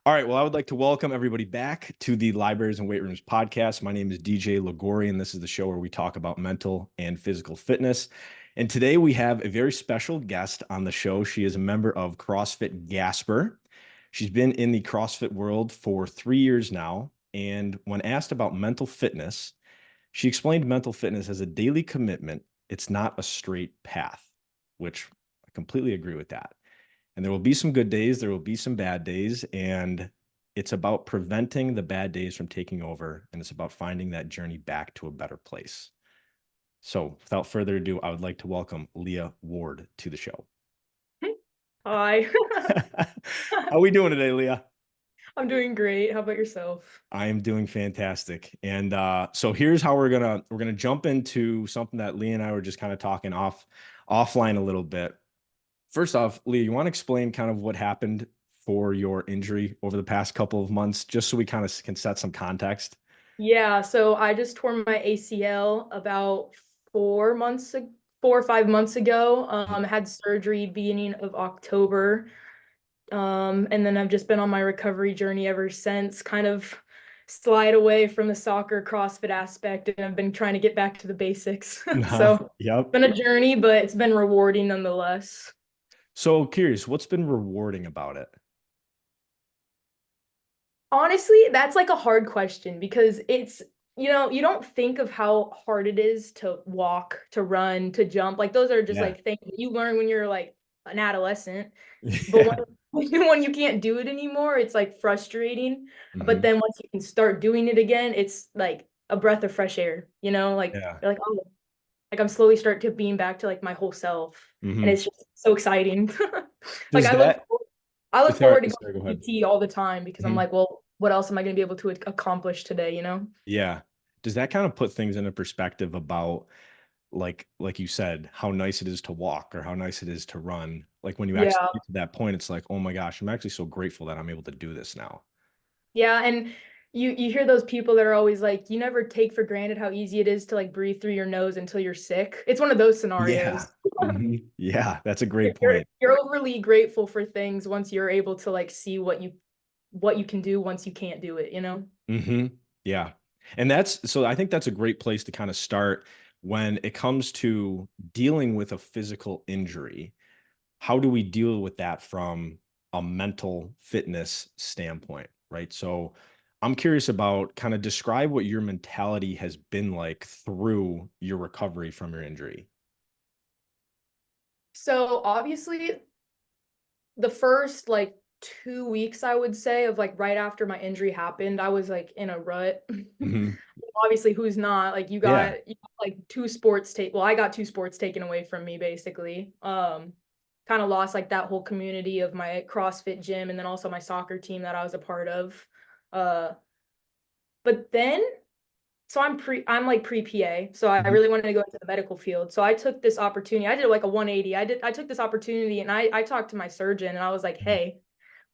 All right. Well, I would like to welcome everybody back to the Libraries and Weight Rooms podcast. My name is DJ Ligori, and this is the show where we talk about mental and physical fitness. And today we have a very special guest on the show. She is a member of CrossFit Gasper. She's been in the CrossFit world for 3 years now. And when asked about mental fitness, she explained mental fitness as a daily commitment. It's not a straight path, which I completely agree with that. And there will be some good days, there will be some bad days, and it's about preventing the bad days from taking over, and it's about finding that journey back to a better place. So, without further ado, I would like to welcome Lia Ward to the show. Hi. How are we doing today, Lia? I'm doing great. How about yourself? I am doing fantastic. And so here's how we're gonna jump into something that Lia and I were just kind of talking offline a little bit. First off, Lia, you want to explain kind of what happened for your injury over the past couple of months, just so we kind of can set some context? Yeah, so I just tore my ACL about 4 or 5 months ago. Had surgery beginning of October. And then I've just been on my recovery journey ever since, kind of slide away from the soccer CrossFit aspect, and I've been trying to get back to the basics. So it's Yep. been a journey, but it's been rewarding nonetheless. So curious, what's been rewarding about it? Honestly, that's like a hard question because you don't think of how hard it is to walk, to run, to jump. Like those are just Yeah. like things that you learn when you're like an adolescent. But Yeah. when you can't do it anymore, it's like frustrating. But Hmm. then once you can start doing it again, it's like a breath of fresh air, Like Yeah. you're like, oh, like I'm slowly starting to being back to like my whole self. And Hmm. it's just so exciting. Like Does that, I look sorry, forward to sorry, go going to ahead. PT all the time because I'm Mhm. like, well, what else am I going to be able to accomplish today? Yeah. Does that kind of put things into perspective about like you said, how nice it is to walk or how nice it is to run? Like when you actually Yeah. get to that point, it's like, oh my gosh, I'm actually so grateful that I'm able to do this now. Yeah, and you hear those people that are always like, you never take for granted how easy it is to like breathe through your nose until you're sick. It's one of those Yeah. scenarios. Yeah, that's a great You're point. you're overly grateful for things once you're able to like see what you can do once you can't do it? Hmm. Yeah. And so I think that's a great place to kind of start when it comes to dealing with a physical injury. How do we deal with that from a mental fitness standpoint, right? So I'm curious about kind of describe what your mentality has been like through your recovery from your injury. So obviously the first like 2 weeks, I would say, of like right after my injury happened, I was like in a rut. Hmm. Obviously, who's not? Like Yeah. you got like two sports take well, I got two sports taken away from me basically. Kind of lost like that whole community of my CrossFit gym and then also my soccer team that I was a part of. Uh, but then I'm like pre-PA, so I Hmm. really wanted to go into the medical field. So I took this opportunity. I did like a 180. I took this opportunity and I talked to my surgeon and I was like, "Hey,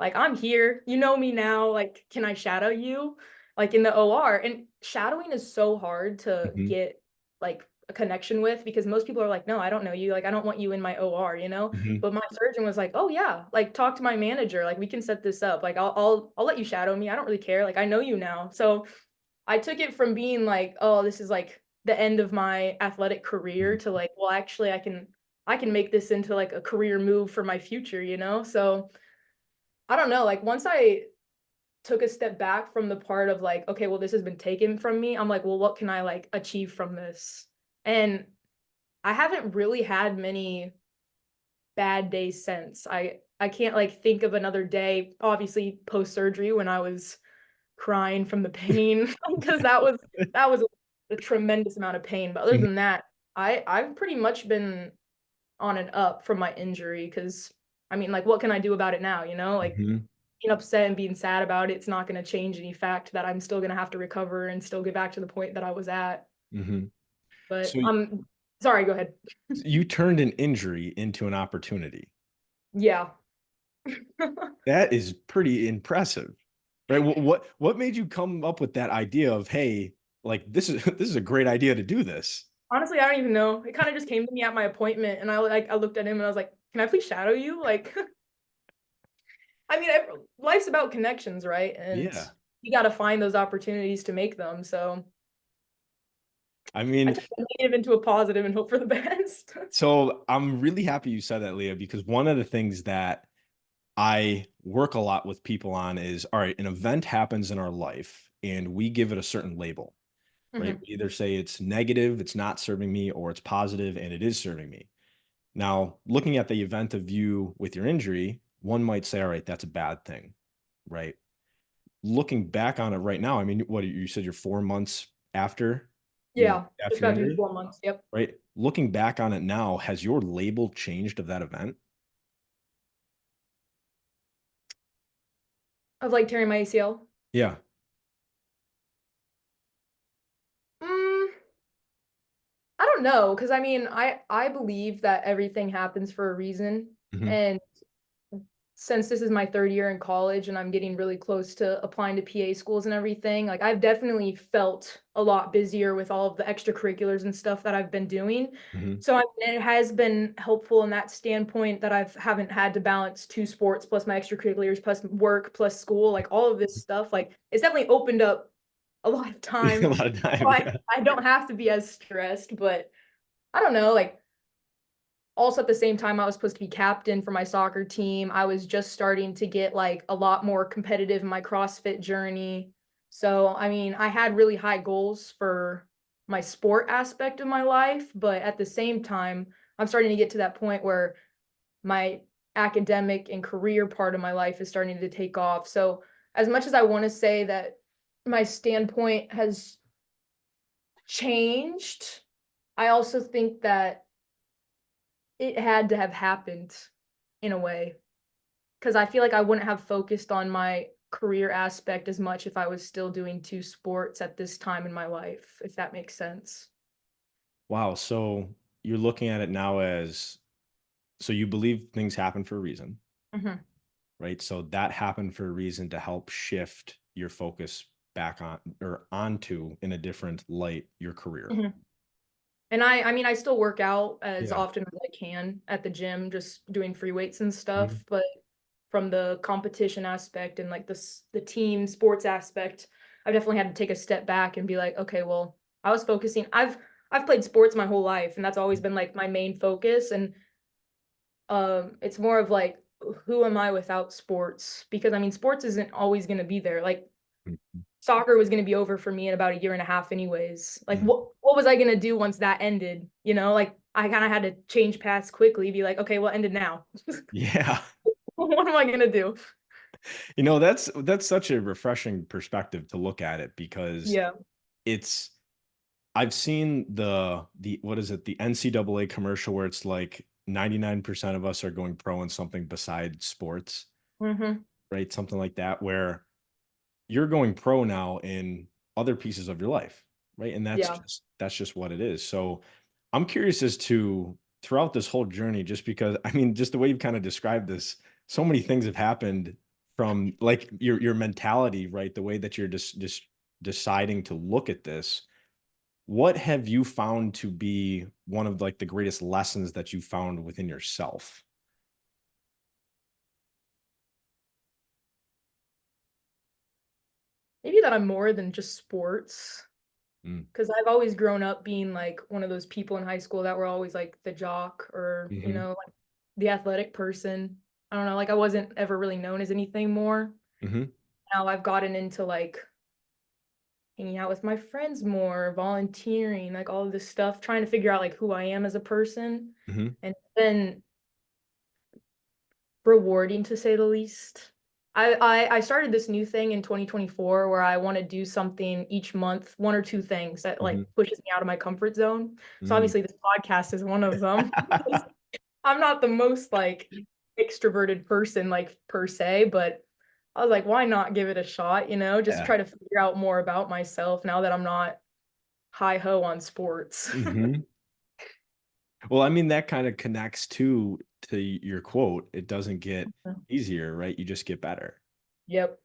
like I'm here. You know me now. Like, can I shadow you?" Like in the OR. And shadowing is so hard to Hmm. get like a connection with because most people are like, "No, I don't know you. Like I don't want you in my OR?" Hmm. But my surgeon was like, "Oh yeah, like talk to my manager. Like we can set this up. Like I'll let you shadow me. I don't really care. Like I know you now." So I took it from being like, oh, this is like the end of my athletic career to like, well, actually I can make this into like a career move for my future? So I don't know. Like once I took a step back from the part of like, okay, well, this has been taken from me, I'm like, well, what can I like achieve from this? And I haven't really had many bad days since. I can't like think of another day, obviously post surgery when I was crying from the pain because that was a tremendous amount of pain. But other Hmm. than that, I've pretty much been on and up from my injury because I mean, like, what can I do about it now? Like Hmm. being upset and being sad about it's not going to change any fact that I'm still going to have to recover and still get back to the point that I was at. Hmm. But So I'm sorry. Go ahead. you turned an injury into an opportunity. Yeah. That is pretty impressive, right? What made you come up with that idea of, hey, like this is a great idea to do this? Honestly, I don't even know. It kind of just came to me at my appointment, and I looked at him and I was like, "Can I please shadow you?" Like, I mean, life's about connections, right? And Yeah. you got to find those opportunities to make them. So I I mean, turn the negative into a positive and hope for the best. so I'm really happy you said that, Leah, because one of the things that I work a lot with people on is, all right, an event happens in our life and we give it a certain label, right? Hmm. We either say it's negative, it's not serving me, or it's positive and it is serving me. Now, looking at the event of you with your injury, one might say, all right, that's a bad thing, right? Looking back on it right now, I mean, what you said you're 4 months after Yeah, just your got to be injury, 4 months. Yep. right? Looking back on it now, has your label changed of that event? Of like tearing my ACL. Yeah. Mm, I don't know, because I mean, I believe that everything happens for a reason, Hmm. and since this is my third year in college and I'm getting really close to applying to PA schools and everything, like I've definitely felt a lot busier with all of the extracurriculars and stuff that I've been doing. Hmm. So I mean, it has been helpful in that standpoint that I've haven't had to balance two sports plus my extracurriculars plus work plus school, like all of this stuff. Like it's definitely opened up a lot of A time. lot of So time. I, Yeah. I don't have to be as stressed, but I don't know, like also at the same time I was supposed to be captain for my soccer team. I was just starting to get like a lot more competitive in my CrossFit journey. So, I mean, I had really high goals for my sport aspect of my life, but at the same time, I'm starting to get to that point where my academic and career part of my life is starting to take off. So, as much as I want to say that my standpoint has changed, I also think that it had to have happened in a way, because I feel like I wouldn't have focused on my career aspect as much if I was still doing two sports at this time in my life, if that makes sense. Wow. So you're looking at it now as, so you believe things happen for a reason, Mhm, right? So that happened for a reason to help shift your focus back on or onto in a different light your career. mhm. And I mean, I still work out as Yeah. often as I can at the gym, just doing free weights and Mhm. stuff, but from the competition aspect and like the team sports aspect, I've definitely had to take a step back and be like, okay, well, I was focusing. I've played sports my whole life, and that's always been like my main focus. And it's more of like, who am I without sports? Because I mean, sports isn't always going to be there. Like Mhm. soccer was going to be over for me in about a year and a half, anyways. Like Mhm. what was I going to do once that ended? You know, like I kind of had to change paths quickly, be like, okay, well, ended now. Yeah. What am I going to do? That's such a refreshing perspective to look at it because Yeah. it's I've seen the what is it, the NCAA commercial where it's like 99% of us are going pro in something besides sports, Hmm. right? Something like that, where you're going pro now in other pieces of your life, right? And Yeah. that's just what it is. So I'm curious as to throughout this whole journey, just because I mean, just the way you've kind of described this, so many things have happened from like your mentality, right? The way that you're just deciding to look at this. What have you found to be one of like the greatest lessons that you found within yourself? Maybe that I'm more than just sports. Mm. Because I've always grown up being like one of those people in high school that were always like the jock or, Hmm. like the athletic person. I don't know, like I wasn't ever really known as anything more. Hmm. Now I've gotten into like hanging out with my friends more, volunteering, like all of this stuff, trying to figure out like who I am as a person. Hmm. And then rewarding to say the least. I started this new thing in 2024 where I want to do something each month, one or two things that like Hmm. pushes me out of my comfort zone. So Mm. obviously this podcast is one of them. I'm not the most like extroverted person like per se, but I was like, why not give it a shot, just Yeah. try to figure out more about myself now that I'm not hi ho on sports. Hmm. Well, I mean, that kind of connects to your quote. It doesn't get easier, right? You just get better, Yep.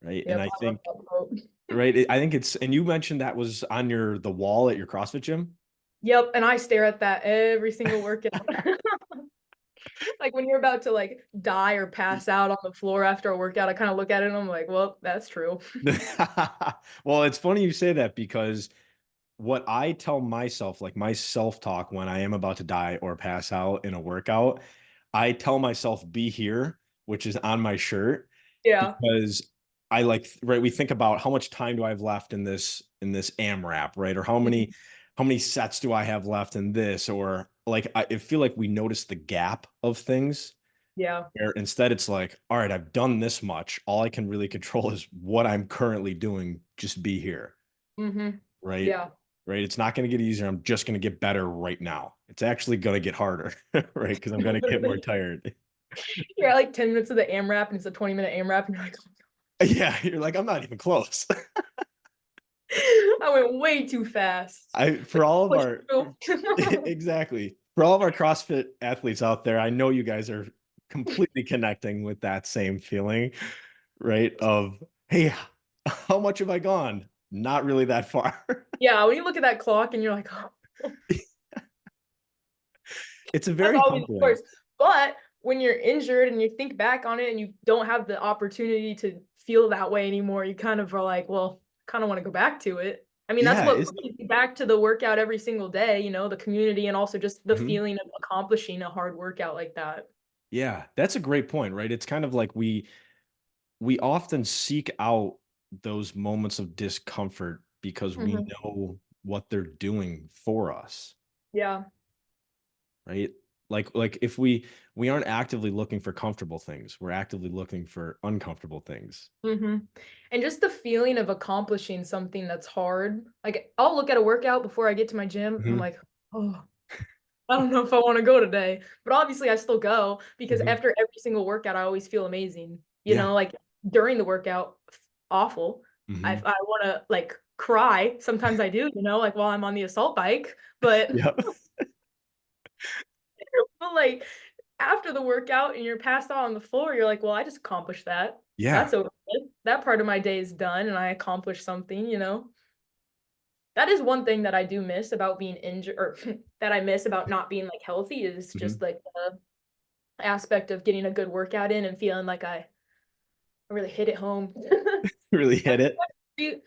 right? And Yep. I I love think, that quote. right, I think it's, and you mentioned that was on the wall at your CrossFit gym. Yep. And I stare at that every single workout. Like when you're about to like die or pass out on the floor after a workout, I kind of look at it and I'm like, well, that's true. Well, it's funny you say that because what I tell myself, like my self-talk when I am about to die or pass out in a workout, I tell myself be here, which is on my shirt, Yeah. because I like, right, we think about how much time do I have left in this AMRAP, right? Or Mhm. how many sets do I have left in this? Or like I feel like we notice the gap of things Yeah. where instead it's like, all right, I've done this much. All I can really control is what I'm currently doing. Just be here. Hmm. Right. Yeah. Right. It's not going to get easier. I'm just going to get better right now. It's actually going to get harder. Right. Because I'm going to get more Literally. tired. You're at like 10 minutes of the AMRAP and it's a 20-minute AMRAP and you're like, Yeah. You're like, I'm not even close. I went way too fast. For But all of push our, through. exactly. For all of our CrossFit athletes out there, I know you guys are completely connecting with that same feeling, right? Of, hey, how much have I gone? Not really that far. Yeah, when you look at that clock and you're like, oh, It's a that's very always humbling. worse. But when you're injured and you think back on it and you don't have the opportunity to feel that way anymore, you kind of are like, well, kind of want to go back to it. I mean, that's Yeah, what isn't brings you back to the workout every single day, the community and also just the it? feeling of accomplishing a hard workout like that. Yeah, that's a great point, right? It's kind of like we often seek out those moments of discomfort because we Hmm. know what they're doing for us, Yeah. right? Like if we aren't actively looking for comfortable things, we're actively looking for uncomfortable things. Hmm. And just the feeling of accomplishing something that's hard. Like I'll look at a workout before I get to my gym and I'm Mhm, like, oh, I don't know if I want to go today, but obviously I still go because mhm. after every single workout, I always feel amazing. Yeah. Like during the workout, awful. Mhm. I want to like cry. Sometimes I do, like while I'm on the assault bike, but Yep. but like after the workout and you're passed out on the floor, you're like, well, I just accomplished that. Yeah. That's over with. That part of my day is done and I accomplished something. That is one thing that I do miss about being injured or that I miss about not being like healthy is just Mhm. like the aspect of getting a good workout in and feeling like I really hit it home. Really As hit it.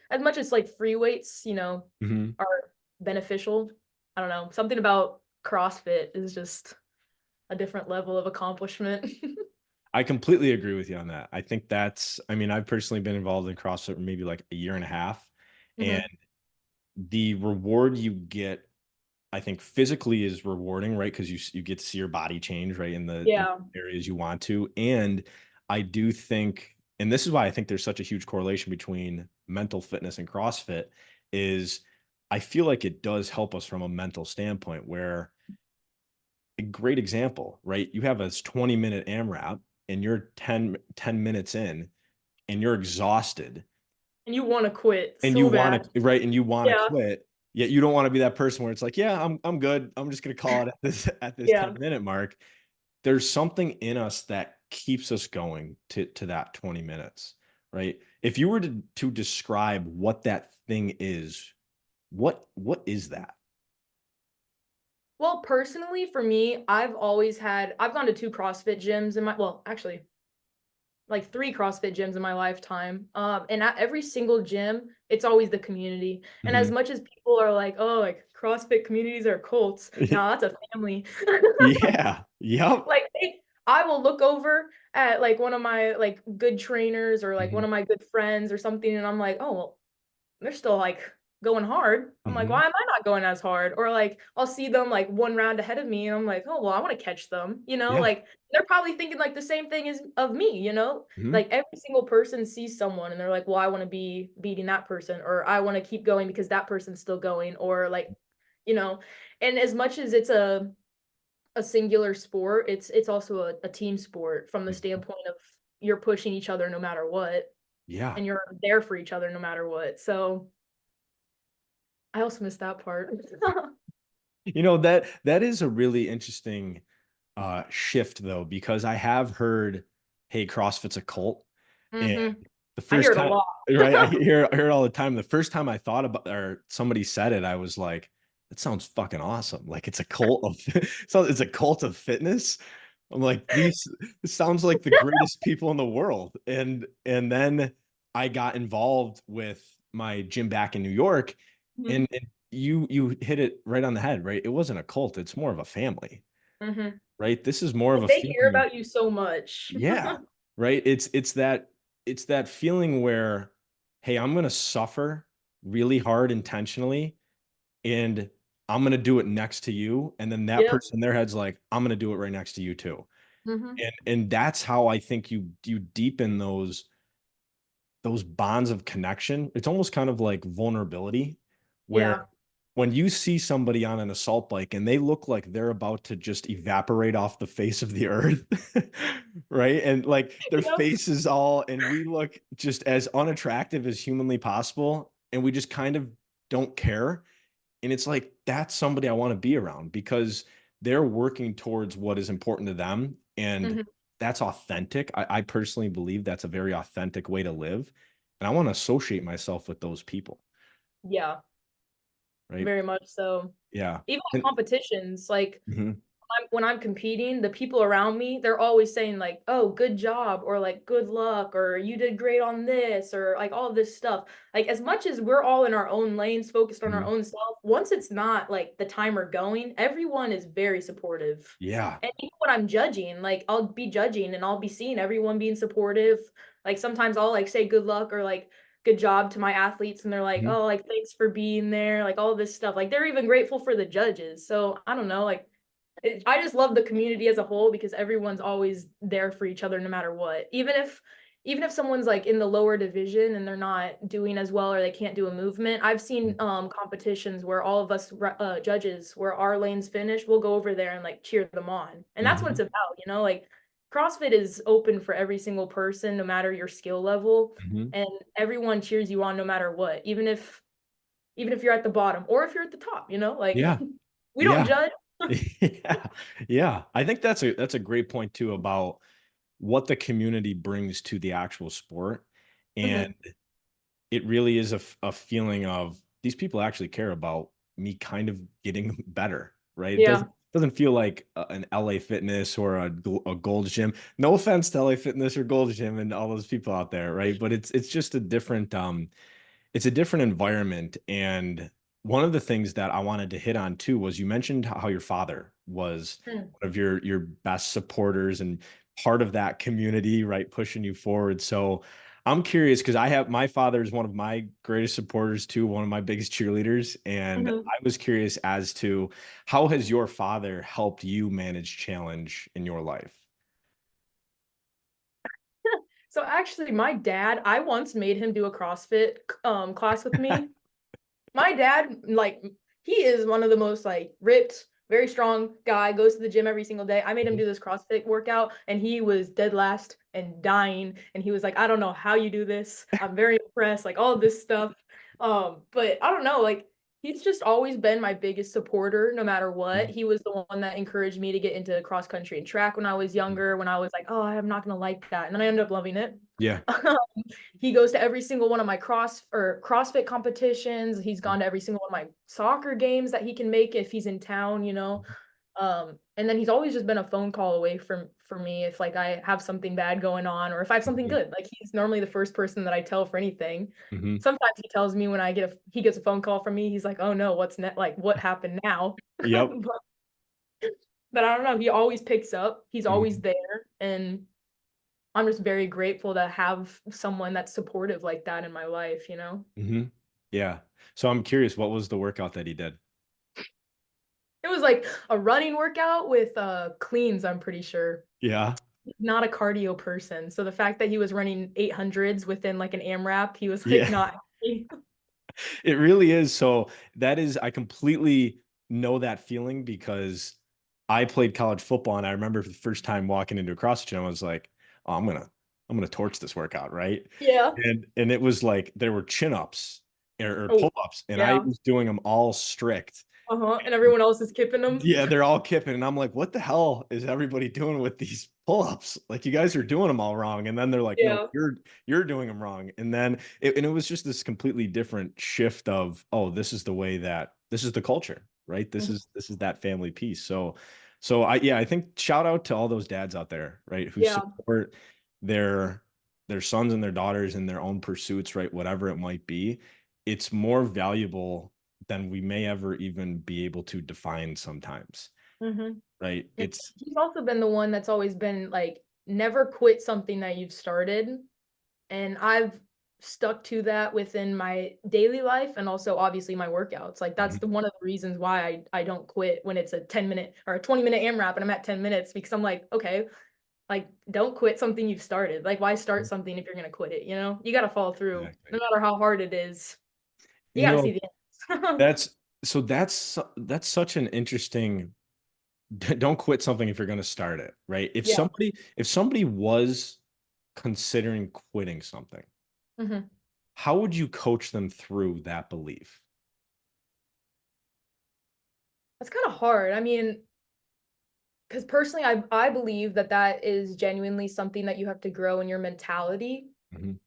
as much as like free weights, Mhm. are beneficial. I don't know. Something about CrossFit is just a different level of accomplishment. I completely agree with you on that. I think that's I mean, I've personally been involved in CrossFit for maybe like a year and a half, and Hmm. the reward you get, I think physically is rewarding, right? Because you get to see your body change, right, in Yeah. areas you want to. And I do think, and this is why I think there's such a huge correlation between mental fitness and CrossFit, is I feel like it does help us from a mental standpoint. Where a great example, right? You have a 20-minute AMRAP and you're ten minutes in and you're exhausted And you want to quit and you so bad. want to right and you want to Yeah. quit, yet you don't want to be that person where it's like, yeah, I'm good, I'm just going to call it at this Yeah. 10-minute mark. There's something in us that keeps us going to that 20 minutes, right? If you were to describe what that thing is, what is that? Well, personally, for me, I've gone to two CrossFit gyms well, actually, like 3 CrossFit gyms in my lifetime. And at every single gym, it's always the community. And as Mhm. much as people are like, "Oh, like CrossFit communities are cults," no, that's a family. Yeah. Yep. Like I will look over at like one of my like good trainers or like one Mhm. of my good friends or something, and I'm like, "Oh, well, they're still like going hard." I'm like, Mhm. why am I not going as hard? Or like I'll see them like one round ahead of me and I'm like, oh well, I want to catch them, Yeah. like they're probably thinking like the same thing as of me. Mhm. Like every single person sees someone and they're like, well, I want to be beating that person, or I want to keep going because that person's still going, or like, you know, and as much as it's a singular sport, it's also a team sport from the Mhm. standpoint of you're pushing each other no matter what Yeah. and you're there for each other no matter what. So I also missed that part. That is a really interesting shift though, because I have heard, hey, CrossFit's a cult. And Mhm. the I hear first it a time, lot. right, I hear it all the time. The first time I thought about or somebody said it, I was like, that sounds fucking awesome. Like it's a cult of so it's a cult of fitness. I'm like, these this sounds like the greatest people in the world. And then I got involved with my gym back in New York, Mhm, and you hit it right on the head, right? It wasn't a cult, it's more of a family, mhm. right? This is more of a They care feeling of, about you so much. yeah, right. It's that feeling where, hey, I'm gonna suffer really hard intentionally, and I'm gonna do it next to you. And then that Yep. person in their head's like, I'm gonna do it right next to you too. Mhm. And that's how I think you deepen those bonds of connection. It's almost kind of like vulnerability, where Yeah. when you see somebody on an assault bike and they look like they're about to just evaporate off the face of the earth, right? And like their Yep. face is all, and we look just as unattractive as humanly possible, and we just kind of don't care. And it's like, that's somebody I want to be around because they're working towards what is important to them. And Mhm. that's authentic. I personally believe that's a very authentic way to live. And I want to associate myself with those people. Yeah, Right. very much so. Yeah. Even at And competitions, like mhm, when I'm competing, the people around me, they're always saying like, "Oh, good job," or like, "Good luck," or "You did great on this," or like all this stuff. Like as much as we're all in our own lanes, focused on our mhm. own self, once it's not like the timer going, everyone is very supportive. Yeah. And even when I'm judging, like I'll be judging and I'll be seeing everyone being supportive. Like sometimes I'll like say good luck or like good job to my athletes and they're like, Mhm, "Oh, like thanks for being there." Like all this stuff. Like they're even grateful for the judges. So I don't know, like I just love the community as a whole because everyone's always there for each other no matter what. Even if someone's like in the lower division and they're not doing as well or they can't do a movement, I've seen competitions where all of us judges, where our lanes finish, we'll go over there and like cheer them on. And that's what it's mhm, about, like CrossFit is open for every single person, no matter your skill level, mhm. and everyone cheers you on no matter what, even if you're at the bottom or if you're at the top, like Yeah. we don't Yeah. judge. Yeah. Yeah. I think that's a great point too about what the community brings to the actual sport. And Mhm. it really is a feeling of these people actually care about me kind of getting better, right? It Yeah. doesn't feel like an LA Fitness or a Gold's Gym. No offense to LA Fitness or Gold's Gym and all those people out there, right? But it's just it's a different environment. And one of the things that I wanted to hit on too was you mentioned how your father was Mm. one of your best supporters and part of that community, right, pushing you forward. So I'm curious because I have my father is one of my greatest supporters too, one of my biggest cheerleaders. And Mhm. I was curious as to how has your father helped you manage challenge in your life? So actually, my dad, I once made him do a CrossFit class with me. My dad, like, he is one of the most like ripped, very strong guy, goes to the gym every single day. I made him Mhm, do this CrossFit workout and he was dead last and dying. And he was like, I don't know how you do this. I'm very impressed, like all of this stuff. But I don't know, like he's just always been my biggest supporter no matter what. mhm, He was the one that encouraged me to get into cross country and track when I was mhm. younger, when I was like, oh, I'm not gonna like that. And then I ended up loving it. Yeah. He goes to every single one of my CrossFit competitions. He's gone to every single one of my soccer games that he can make if he's in town. And then he's always just been a phone call away from for me if like I have something bad going on or if I have something Mhm, good. Like he's normally the first person that I tell for anything. mhm. Sometimes he tells me when he gets a phone call from me, he's like, "Oh no, like what happened now?" Yep. But I don't know, he always picks up. He's always Mhm, there, and I'm just very grateful to have someone that's supportive like that in my life. mhm. Yeah. So I'm curious, what was the workout that he did? It was like a running workout with cleans, I'm pretty sure. Yeah. Not a cardio person. So the fact that he was running 800s within like an AMRAP, he was like Yeah. not happy. It really is. So that is, I completely know that feeling because I played college football and I remember the first time walking into a CrossFit gym, I was like, oh, I'm gonna torch this workout, right? Yeah. And it was like there were chin ups or Oh, pull-ups, and I yeah. was doing them all strict. Uh-huh. And everyone else is kipping them. Yeah, they're all kipping, and I'm like, "What the hell is everybody doing with these pull-ups? Like, you guys are doing them all wrong." And then they're like, "No, Yeah. you're doing them wrong." And then it was just this completely different shift of, "Oh, this is the way that this is the culture, right? This Mhm. is that family piece." So So I think shout out to all those dads out there, right, who Yeah. support their their sons and their daughters in their own pursuits, right, whatever it might be. It's more valuable than we may ever even be able to define sometimes, Mhm. right? Yeah, It's he's also been the one that's always been like, never quit something that you've started. And I've stuck to that within my daily life and also obviously my workouts. Like that's Mhm. the one of the reasons why I don't quit when it's a 10-minute or a 20-minute AMRAP and I'm at 10 minutes because I'm like, okay, like don't quit something you've started. Like why start something if you're gonna quit it, you know? You gotta follow through. No Exactly. matter how hard it is. You You gotta know, see the ends. that's that's such an interesting don't quit something if you're going to start it, right? Yeah. If somebody was considering quitting something, Mhm. how would you coach them through that belief? That's kind of hard. I mean, because personally, I believe that that is genuinely something that you have to grow in your mentality. Mhm.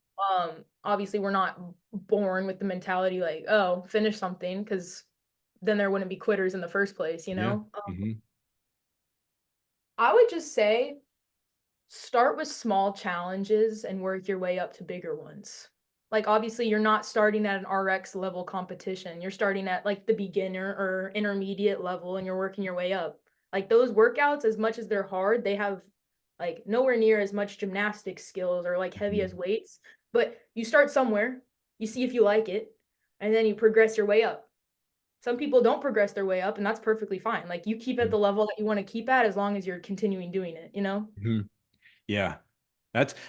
Obviously, we're not born with the mentality like, oh, finish something, because then there wouldn't be quitters in the first place, you Yeah. know? Mhm. I would just say start with small challenges and work your way up to bigger ones. Like, obviously, you're not starting at an RX level competition. You're starting at like the beginner or intermediate level and you're working your way up. Like, those workouts, as much as they're hard, they have like nowhere near as much gymnastic skills or like heavy as Mhm. weights. But you start somewhere, you see if you like it, and then you progress your way up. Some people don't progress their way up, and that's perfectly fine. Like, you keep at Mhm. the level that you want to keep at as long as you're continuing doing it, you know? Mhm. Yeah.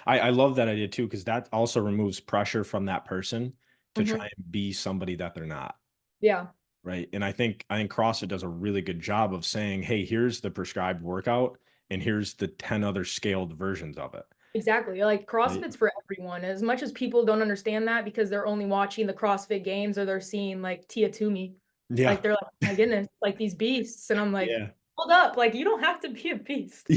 I love that idea too, because that also removes pressure from that person to try Mhm. and be somebody that they're not. Yeah. Right. And I think CrossFit does a really good job of saying, hey, here's the prescribed workout and here's the 10 other scaled versions of it. Exactly, like, Right. CrossFit's for everyone, as much as people don't understand that because they're only watching the CrossFit Games or they're seeing, like, Tia Toomey, Yeah. like, they're like, "Oh my goodness, like, these beasts," and I'm like, Yeah. "Hold up, like, you don't have to be a beast."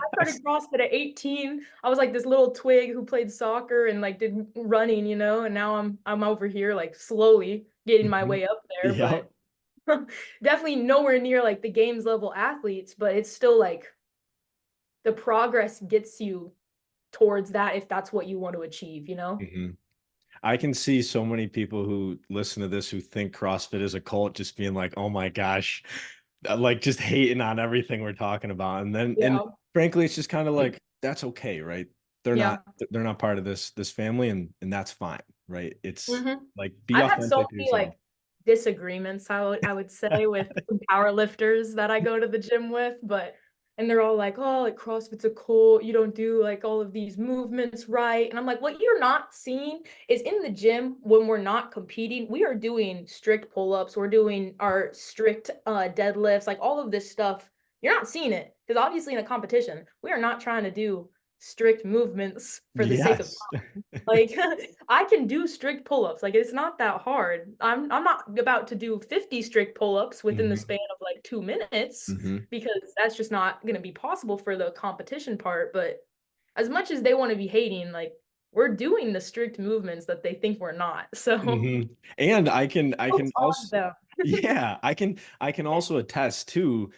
I started Yes. CrossFit at 18, I was like this little twig who played soccer and, like, did running, you know, and now I'm over here, like, slowly getting my Mhm. way up there, Yep. but definitely nowhere near, like, the games level athletes, but it's still, like, the progress gets you towards that if that's what you want to achieve, you know? Mhm. I can see so many people who listen to this who think CrossFit is a cult just being like, "Oh my gosh," like just hating on everything we're talking about. And Yeah. frankly, it's just kind of like that's okay, right? They're not Yeah. they're not part of this family and that's fine, right? It's Mhm. like be I've had so authentic to many, yourself. like, disagreements, I would say, with some power lifters that I go to the gym with, but and they're all like, "Oh, like, CrossFit's a cult, you don't do, like, all of these movements right," and I'm like, "What you're not seeing is in the gym when we're not competing, we are doing strict pull-ups, we're doing our strict, deadlifts, like, all of this stuff. You're not seeing it because obviously in a competition, we are not trying to do strict movements for the sake of Yes. like, I can do strict pull-ups, like, it's not that hard. I'm not about to do 50 strict pull-ups within the Mhm. span of, like, 2 minutes Mhm. because that's just not gonna be possible for the competition part, but as much as they wanna be hating, like, we're doing the strict movements that they think we're not, so Mhm. And I can jokes on also them. yeah, I can also attest to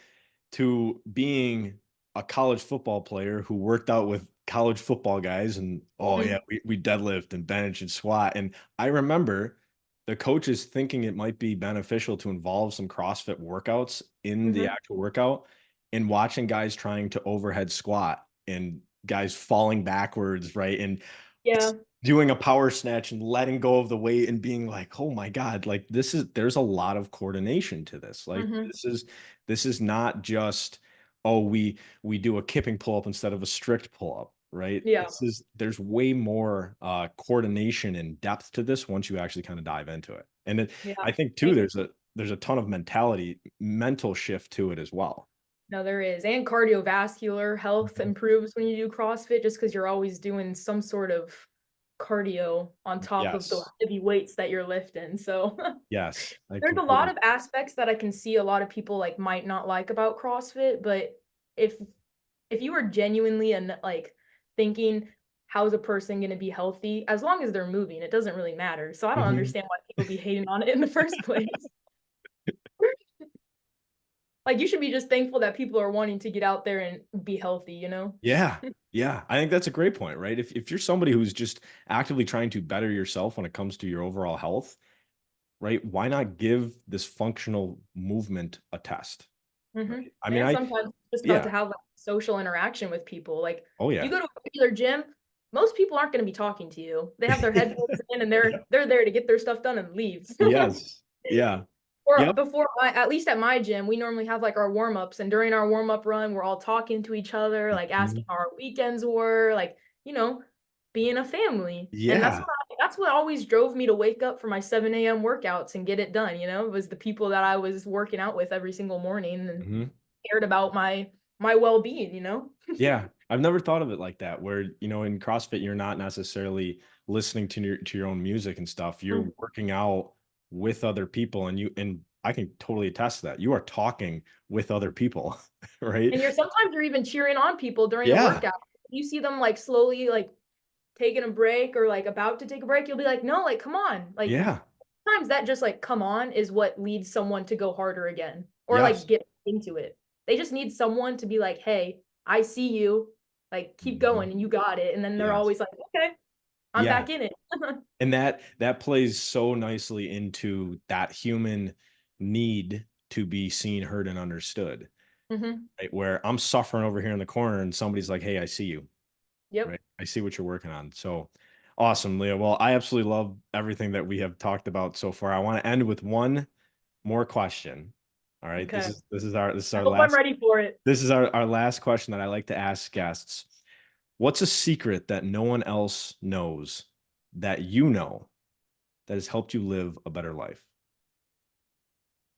being a college football player who worked out with college football guys and oh yeah, Mhm, we deadlift and bench and squat. And I remember the coaches thinking it might be beneficial to involve some CrossFit workouts in the mhm. actual workout and watching guys trying to overhead squat and guys falling backwards, right? And Yeah, doing a power snatch and letting go of the weight and being like, "Oh my god, like there's a lot of coordination to this." Like mhm. this is not just, "Oh, we do a kipping pull up instead of a strict pull up." Right? Yeah, This is there's way more coordination and depth to this once you actually kind of dive into it. And yeah. I think And too there's a ton of mental shift to it as well. no, there is, and cardiovascular health Mhm. improves when you do CrossFit just because 'cause you're always doing some sort of cardio on top of the Yes. heavy weights that you're lifting, so Yes. I there's a lot completely of aspects that I can see a lot of people, like, might not like about CrossFit, but if if you are genuinely and, like, thinking, "How is a person gonna be healthy?" As long as they're moving, it doesn't really matter, so I don't Mhm. understand why people be hating on it in the first place. Like, you should be just thankful that people are wanting to get out there and be healthy, you know? Yeah. Yeah. I think that's a great point, right? If you're somebody who's just actively trying to better yourself when it comes to your overall health, right? Why not give this functional movement a test? Mhm. Right. I mean, Yeah, sometimes it's just about yeah. to have, like, social interaction with people, like, Oh, you yeah. go to a regular gym, most people aren't gonna be talking to you. They have their headphones in and Yeah. they're there to get their stuff done and leave. Yes. Yeah. Or Yep. before I at least at my gym, we normally have, like, our warm-ups, and during our warm-up run, we're all talking to each other, like, asking Mhm. how our weekends were, like, you know, being a family, and Yeah. that's what always drove me to wake up for my 7 AM workouts and get it done, you know? It was the people that I was working out with every single morning and Mhm. cared about my well-being, you know? Yeah. I've never thought of it like that, where, in CrossFit, you're not necessarily listening to your own music and stuff. You're Mm. working out with other people, and I can totally attest to that. You are talking with other people, right? And you're even cheering on people during the Yeah. workout. You see them, like, slowly, like, taking a break or, like, about to take a break, you'll be like, "No, like, come on." Like, Yeah. sometimes that just, like, "Come on," is what leads someone to go harder again or, like, Yes. get into it. They just need someone to be like, "Hey, I see you, like, keep Mhm. going, and you got it," and then they're Yes. always like, "Okay, I'm Yeah. back in it." And that plays so nicely into that human need to be seen, heard, and understood, Mhm. right? Where I'm suffering over here in the corner and somebody's like, "Hey, I see you." Yep. Right. I see what you're working on. So awesome, Leah. Well, I absolutely love everything that we have talked about so far. I want to end with one more question. All right. This Okay. is this is our this is I our hope I'm last ready for it. this is our last question that I like to ask guests. What's a secret that no one else knows that you know that has helped you live a better life?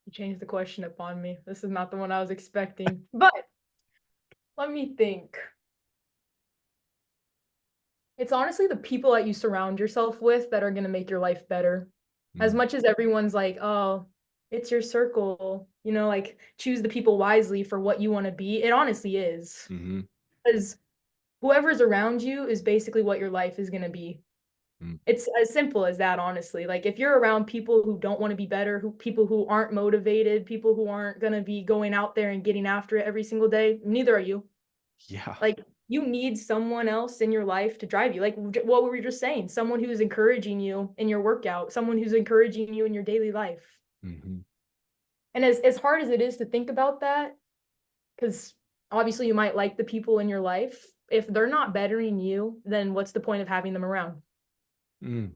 You changed the question up on me. This is not the one I was expecting, but let me think. It's honestly the people that you surround yourself with that are gonna make your life better. As Mm, much as everyone's like, "Oh, it's your circle," you know, like, choose the people wisely for what you wanna be, it honestly is. mhm, 'Cause whoever's around you is basically what your life is gonna be. mm. It's as simple as that, honestly. Like, if you're around people who don't wanna be better, who people who aren't motivated, people who aren't gonna be going out there and getting after it every single day, neither are you. Yeah. Like, you need someone else in your life to drive you, like, what we were just saying, someone who's encouraging you in your workout, someone who's encouraging you in your daily life. Mhm. And as hard as it is to think about that, because obviously you might like the people in your life, if they're not bettering you, then what's the point of having them around, Mm.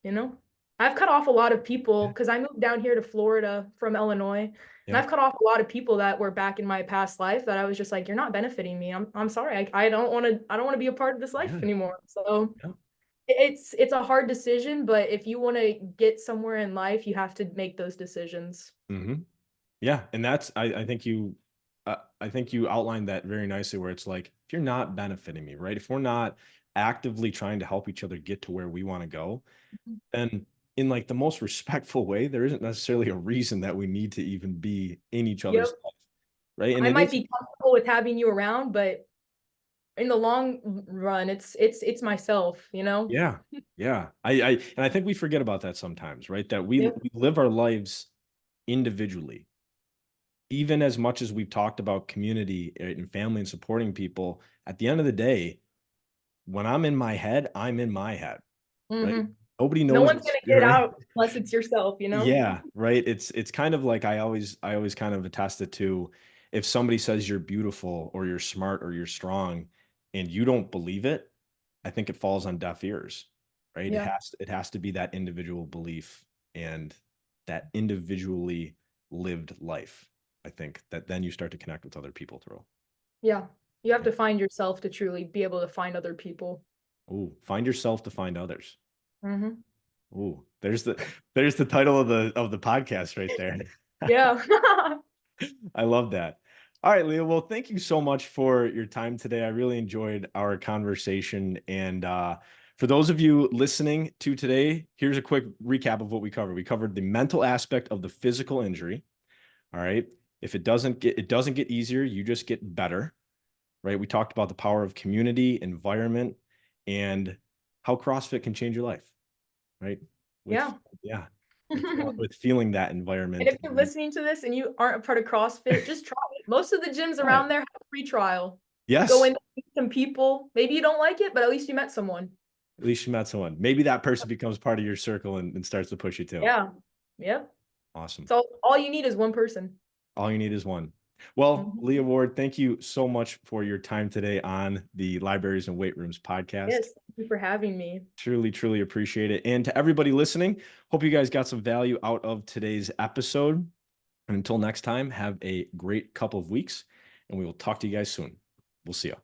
you know? I've cut off a lot of people Yeah. because I moved down here to Florida from Illinois, and Yep. I've cut off a lot of people that were back in my past life that I was just like, "You're not benefiting me. I'm sorry. I don't wanna be a part of this life Yeah. anymore." So Yep. it's a hard decision, but if you wanna get somewhere in life, you have to make those decisions. Mhm. Yeah, and that's I think you outlined that very nicely where it's like, if you're not benefiting me, right? If we're not actively trying to help each other get to where we wanna go, Mhm. then in, like, the most respectful way, there isn't necessarily a reason that we need to even be in each other's Yep. life, right? And I it might is be comfortable with having you around, but in the long run, it's myself, you know? yeah, yeah. I think we forget about that sometimes, right? That we Yep. we live our lives individually. Even as much as we've talked about community, and family and supporting people, at the end of the day, when I'm in my head, I'm in my head, right? Mhm. Nobody No knows one's what's gonna get right. out unless it's yourself, you know? Yeah, right. It's kind of like I always kind of attest it to, if somebody says you're beautiful or you're smart or you're strong and you don't believe it, I think it falls on deaf ears, right? Yeah. It has to be that individual belief and that individually lived life. I think that then you start to connect with other people through. Yeah. You have Yeah. to find yourself to truly be able to find other people. Ooh, find yourself to find others. Mhm. Ooh, there's the title of the podcast right there. Yeah. I love that. All right, Leah. Well, thank you so much for your time today. I really enjoyed our conversation. And for those of you listening to today, here's a quick recap of what we covered. We covered the mental aspect of the physical injury. All right. If it doesn't get easier, you just get better. Right. We talked about the power of community, environment, and how CrossFit can change your life. Right. With Yeah. yeah. with feeling that And environment. if you're listening to this and you aren't a part of CrossFit, just try it. Most of the gyms All right. around there have a free trial. Go Yes. in, meet some people. Maybe you don't like it, but at least you met someone. At least you met someone. Maybe that person becomes part of your circle and starts to push you too. Yeah. Yep. Awesome. So all you need is one person. All you need is one. Well, Mhm. Lia Ward, thank you so much for your time today on the Libraries and Weight Rooms podcast. Yes, thank you for having me. Truly, truly appreciate it. And to everybody listening, hope you guys got some value out of today's episode. And until next time, have a great couple of weeks, and we will talk to you guys soon. We'll see you.